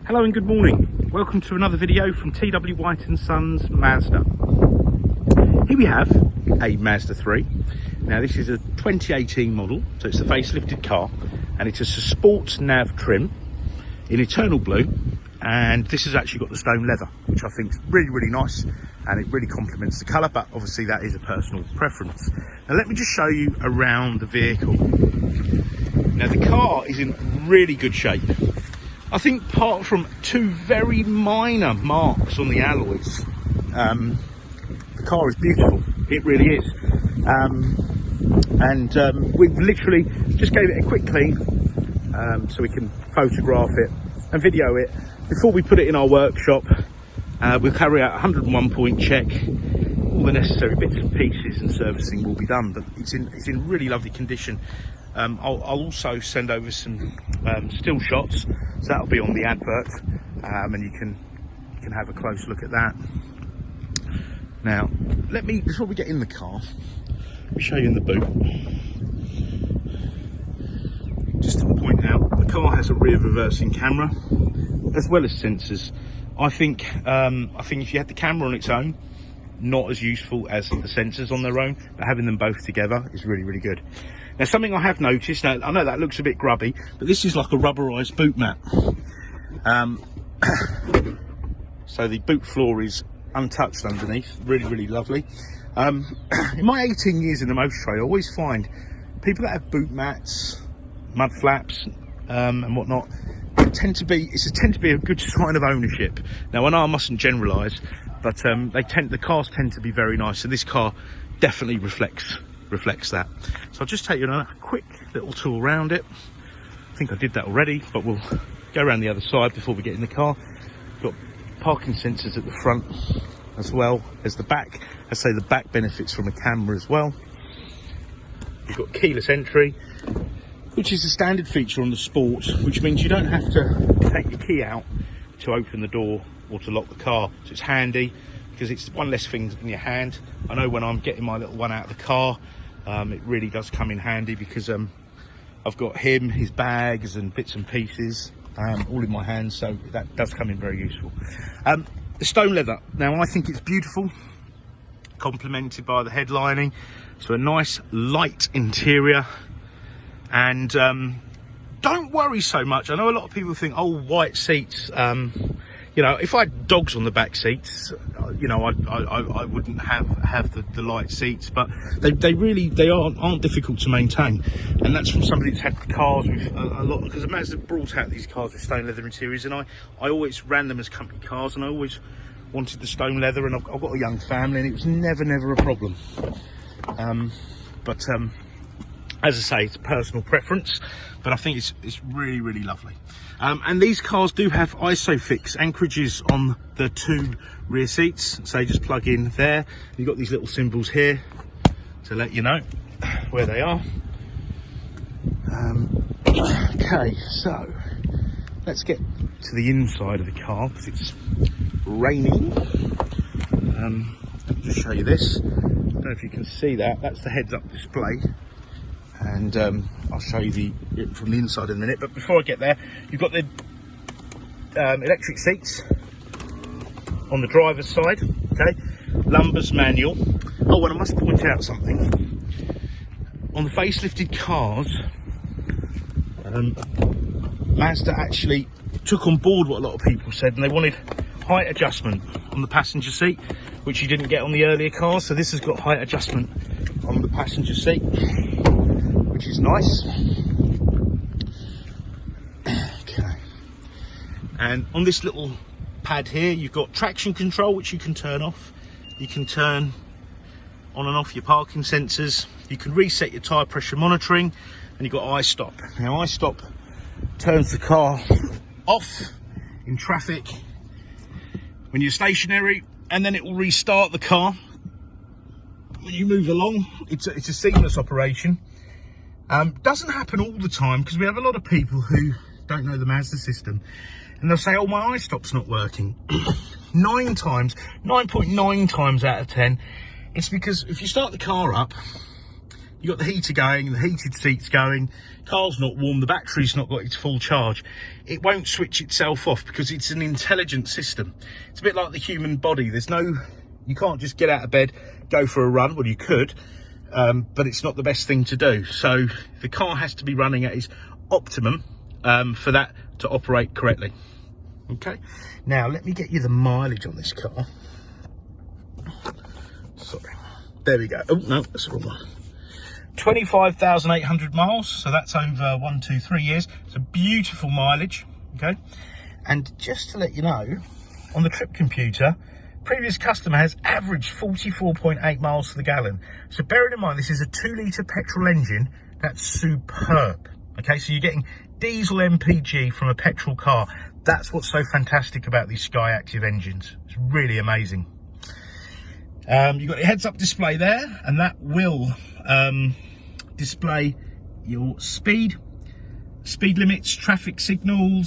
Hello and good morning. Welcome to another video from TW White & Sons Mazda. Here we have a Mazda 3. Now this is a 2018 model, so it's a facelifted car, and it's a Sport Nav trim in eternal blue, and this has actually got the stone leather, which I think is really nice, and it really complements the colour, but obviously that is a personal preference. Now let me just show you around the vehicle. Now the car is in really good shape. I think apart from two very minor marks on the alloys, the car is beautiful. It really is. We've literally just gave it a quick clean so we can photograph it and video it. Before we put it in our workshop, we'll carry out a 101 point check. All the necessary bits and pieces and servicing will be done, but it's in really lovely condition. I'll also send over some still shots, so that'll be on the advert, and you can have a close look at that. Now, before we get in the car, let me show you in the boot. Just to point out, the car has a rear reversing camera as well as sensors. I think if you had the camera on its own, not as useful as the sensors on their own, but having them both together is really good. Now something I have noticed, now I know that looks a bit grubby, but this is like a rubberized boot mat. So the boot floor is untouched underneath, really lovely. In my 18 years in the motor trade, I always find people that have boot mats, mud flaps and whatnot, tend to be a good sign of ownership. Now I know I mustn't generalise, but the cars tend to be very nice, and this car definitely reflects that. So I'll just take you on a quick little tour around it. I think I did that already, but we'll go around the other side before we get in the car. Got parking sensors at the front as well as the back. I say the back benefits from a camera as well. You've got keyless entry, which is a standard feature on the Sport, which means you don't have to take your key out to open the door or to lock the car. So it's handy because it's one less thing in your hand. I know when I'm getting my little one out of the car, it really does come in handy because I've got him, his bags and bits and pieces all in my hands, so that does come in very useful. The stone leather, now I think it's beautiful, complemented by the headlining, so a nice light interior. And don't worry so much. I know a lot of people think, oh, white seats, you know, if I had dogs on the back seats, you know, I wouldn't have the light seats, but they aren't difficult to maintain, and that's from somebody that's had cars with a lot, because Mazda brought out these cars with stone leather interiors, and I always ran them as company cars, and I always wanted the stone leather, and I've got a young family, and it was never a problem. As I say, it's a personal preference, but I think it's really lovely. And these cars do have ISOFIX anchorages on the two rear seats, so you just plug in there. You've got these little symbols here to let you know where they are. Okay, so let's get to the inside of the car because it's raining. Let me just show you this. I don't know if you can see that. That's the heads-up display. And I'll show you it from the inside in a minute, but before I get there, you've got the electric seats on the driver's side, okay, Lumbers manual. Oh, and I must point out something. On the facelifted cars, Mazda actually took on board what a lot of people said, and they wanted height adjustment on the passenger seat, which you didn't get on the earlier cars, so this has got height adjustment on the passenger seat, which is nice. Okay. And on this little pad here, you've got traction control, which you can turn off. You can turn on and off your parking sensors. You can reset your tyre pressure monitoring, and you've got iStop. Now iStop turns the car off in traffic when you're stationary, and then it will restart the car when you move along. It's a seamless operation. Doesn't happen all the time, because we have a lot of people who don't know the Mazda system, and they'll say, oh, my iStop's not working. 9.9 times out of 10, it's because if you start the car up, You've got the heater going, the heated seats going, car's not warm, the battery's not got its full charge. It won't switch itself off because it's an intelligent system. It's a bit like the human body. You can't just get out of bed, go for a run. Well, you could, but it's not the best thing to do. So the car has to be running at its optimum for that to operate correctly. Okay, now let me get you the mileage on this car. Sorry, there we go. Oh no, that's the wrong one. 25,800 miles, so that's over 3 years. It's a beautiful mileage. Okay, and just to let you know, on the trip computer, previous customer has averaged 44.8 miles to the gallon. So bearing in mind this is a 2-litre petrol engine, that's superb. Okay, so you're getting diesel MPG from a petrol car. That's what's so fantastic about these SKYACTIV engines. It's really amazing. You've got your heads-up display there, and that will display your speed limits, traffic signals,